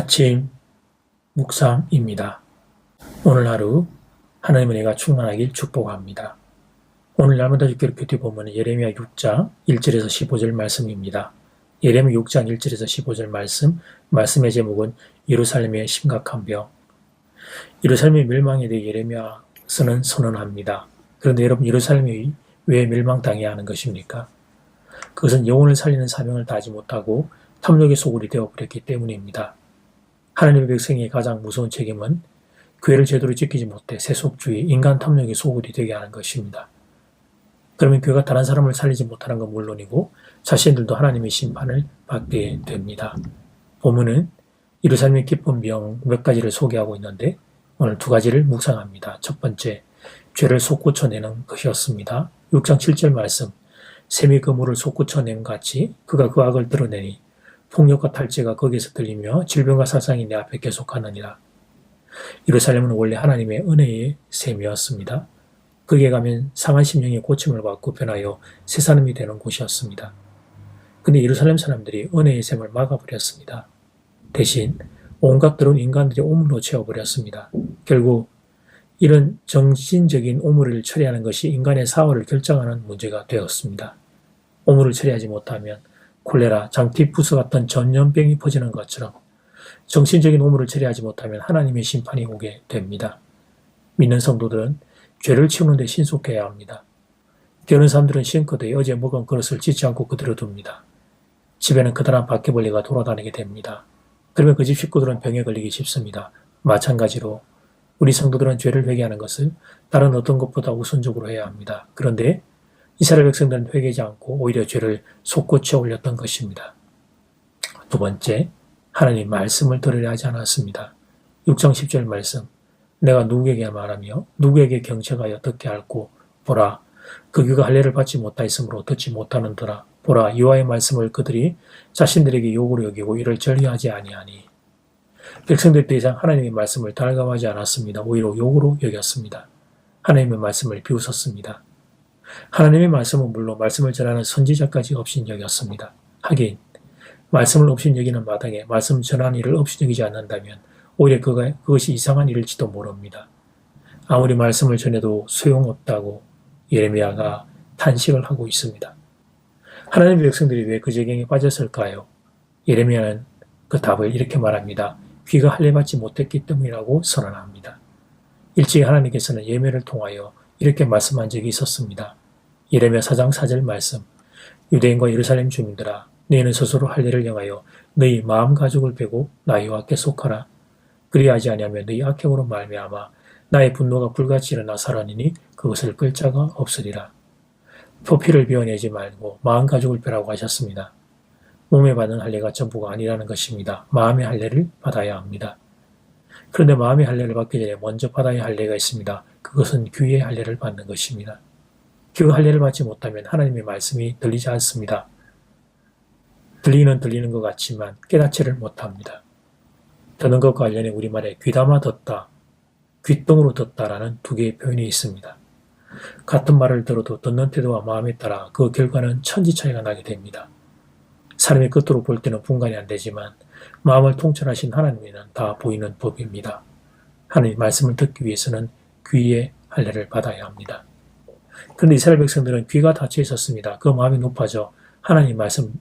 아침 묵상입니다. 오늘 하루 하나님의 은혜가 충만하길 축복합니다. 오늘 날마다 주기로 큐티 본문은 예레미야 6장 1절에서 15절 말씀입니다. 예레미야 6장 1절에서 15절 말씀의 제목은 예루살렘의 심각한 병. 예루살렘의 멸망에 대해 예레미야서는 선언합니다. 그런데 여러분, 예루살렘이 왜 멸망당해야 하는 것입니까? 그것은 영혼을 살리는 사명을 다하지 못하고 탐욕의 소굴이 되어버렸기 때문입니다. 하나님의 백성의 가장 무서운 책임은 교회를 제대로 지키지 못해 세속주의, 인간 탐욕의 소굴이 되게 하는 것입니다. 그러면 교회가 다른 사람을 살리지 못하는 건 물론이고 자신들도 하나님의 심판을 받게 됩니다. 본문은 예루살렘의 기쁜 병 몇 가지를 소개하고 있는데 오늘 두 가지를 묵상합니다. 첫 번째, 죄를 솟구쳐내는 것이었습니다. 6장 7절 말씀, 샘이 그물을 솟구쳐냄 같이 그가 그 악을 드러내니 폭력과 탈죄가 거기에서 들리며 질병과 사상이 내 앞에 계속하느니라. 예루살렘은 원래 하나님의 은혜의 샘이었습니다. 거기에 가면 상한 심령의 고침을 받고 변하여 새 사람이 되는 곳이었습니다. 근데 예루살렘 사람들이 은혜의 샘을 막아버렸습니다. 대신 온갖 더러운 인간들이 오물로 채워버렸습니다. 결국 이런 정신적인 오물을 처리하는 것이 인간의 사활을 결정하는 문제가 되었습니다. 오물을 처리하지 못하면 콜레라, 장티푸스 같은 전염병이 퍼지는 것처럼 정신적인 오물을 처리하지 못하면 하나님의 심판이 오게 됩니다. 믿는 성도들은 죄를 치우는 데 신속해야 합니다. 게으른 사람들은 싱크대에 어제 먹은 그릇을 찢지 않고 그대로 둡니다. 집에는 커다란 바퀴벌레가 돌아다니게 됩니다. 그러면 그 집 식구들은 병에 걸리기 쉽습니다. 마찬가지로 우리 성도들은 죄를 회개하는 것을 다른 어떤 것보다 우선적으로 해야 합니다. 그런데 이스라엘 백성들은 회개하지 않고 오히려 죄를 솟구쳐 올렸던 것입니다. 두 번째, 하나님 말씀을 들으려 하지 않았습니다. 6장 10절 말씀, 내가 누구에게 말하며 누구에게 경책하여 듣게 할고 보라, 그 귀가 할례를 받지 못하였으므로 듣지 못하는도라. 보라, 여호와의 말씀을 그들이 자신들에게 욕으로 여기고 이를 전리하지 아니하니. 백성들 더 이상 하나님의 말씀을 달감하지 않았습니다. 오히려 욕으로 여겼습니다. 하나님의 말씀을 비웃었습니다. 하나님의 말씀은 물론 말씀을 전하는 선지자까지 업신여겼습니다. 하긴 말씀을 업신여기는 마당에 말씀 전하는 일을 업신여기지 않는다면 오히려 그것이 이상한 일일지도 모릅니다. 아무리 말씀을 전해도 소용없다고 예레미야가 탄식을 하고 있습니다. 하나님의 백성들이 왜 그 지경에 빠졌을까요? 예레미야는 그 답을 이렇게 말합니다. 귀가 할례받지 못했기 때문이라고 선언합니다. 일찍이 하나님께서는 예매를 통하여 이렇게 말씀한 적이 있었습니다. 예레미야 4장 4절 말씀, 유대인과 예루살렘 주민들아, 너희는 스스로 할례를 행하여 너희 마음 가죽을 베고 나 여호와께 속하라. 그리하지 아니하면 너희 악행으로 말미암아 나의 분노가 불같이 일어나 살아니니 그것을 끌 자가 없으리라. 표피를 베어내지 말고 마음 가죽을 베라고 하셨습니다. 몸에 받는 할례가 전부가 아니라는 것입니다. 마음의 할례를 받아야 합니다. 그런데 마음의 할례를 받기 전에 먼저 받아야 할 할례가 있습니다. 그것은 귀의 할례를 받는 것입니다. 그 할례를 받지 못하면 하나님의 말씀이 들리지 않습니다. 들리는 것 같지만 깨닫지를 못합니다. 듣는 것과 관련해 우리말에 귀담아 듣다, 귓등으로 듣다라는 두 개의 표현이 있습니다. 같은 말을 들어도 듣는 태도와 마음에 따라 그 결과는 천지 차이가 나게 됩니다. 사람의 겉으로 볼 때는 분간이 안 되지만 마음을 통찰하신 하나님에는 다 보이는 법입니다. 하나님 말씀을 듣기 위해서는 귀의 할례를 받아야 합니다. 그런데 이스라엘 백성들은 귀가 닫혀 있었습니다. 그 마음이 높아져 하나님 말씀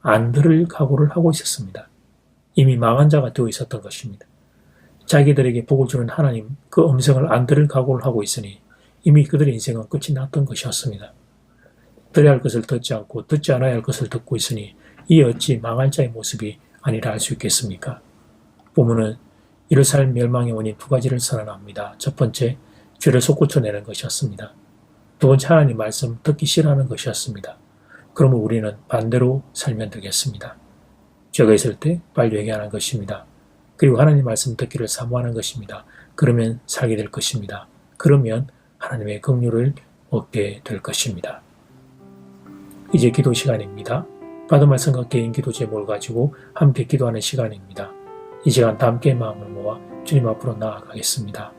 안 들을 각오를 하고 있었습니다. 이미 망한 자가 되어 있었던 것입니다. 자기들에게 복을 주는 하나님 그 음성을 안 들을 각오를 하고 있으니 이미 그들의 인생은 끝이 났던 것이었습니다. 들어야 할 것을 듣지 않고 듣지 않아야 할 것을 듣고 있으니 이 어찌 망할 자의 모습이 아니라 할 수 있겠습니까? 본문은 예루살렘 멸망의 원인 두 가지를 선언합니다. 첫 번째, 죄를 솟구쳐내는 것이었습니다. 두 번째, 하나님 말씀 듣기 싫어하는 것이었습니다. 그러면 우리는 반대로 살면 되겠습니다. 죄가 있을 때 빨리 회개하는 것입니다. 그리고 하나님 말씀 듣기를 사모하는 것입니다. 그러면 살게 될 것입니다. 그러면 하나님의 긍휼을 얻게 될 것입니다. 이제 기도 시간입니다. 받은 말씀과 개인 기도 제목을 가지고 함께 기도하는 시간입니다. 이 시간 다 함께 마음을 모아 주님 앞으로 나아가겠습니다.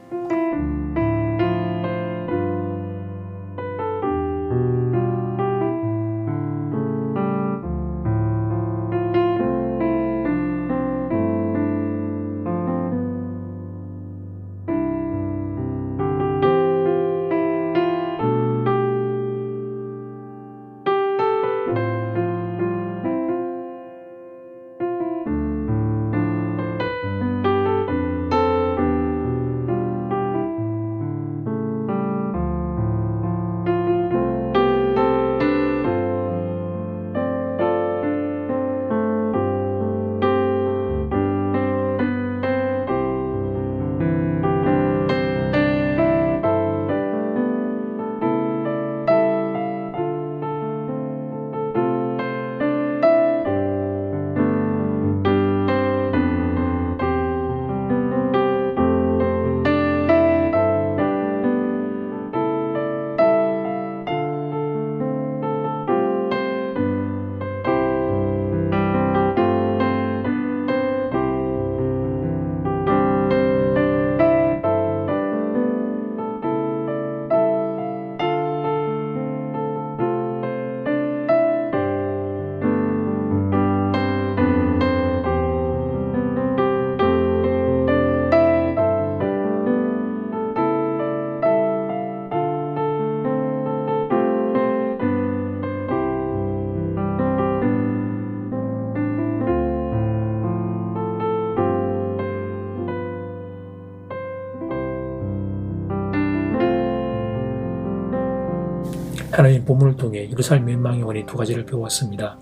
하나님 본문을 통해 예루살렘 멸망의 원인 두 가지를 배웠습니다.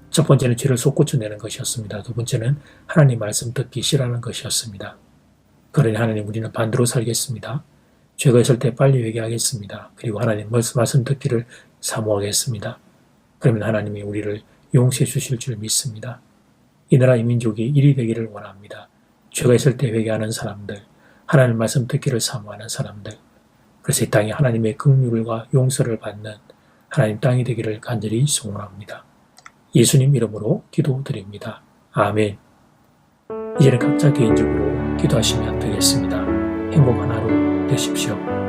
첫 번째는 죄를 솟구쳐내는 것이었습니다. 두 번째는 하나님 말씀 듣기 싫어하는 것이었습니다. 그러니 하나님 우리는 반대로 살겠습니다. 죄가 있을 때 빨리 회개하겠습니다. 그리고 하나님 말씀 듣기를 사모하겠습니다. 그러면 하나님이 우리를 용서해 주실 줄 믿습니다. 이 나라 이 민족이 일이 되기를 원합니다. 죄가 있을 때 회개하는 사람들, 하나님 말씀 듣기를 사모하는 사람들, 그래서 이 땅에 하나님의 긍휼과 용서를 받는 하나님 땅이 되기를 간절히 소원합니다. 예수님 이름으로 기도드립니다. 아멘. 이제는 각자 개인적으로 기도하시면 되겠습니다. 행복한 하루 되십시오.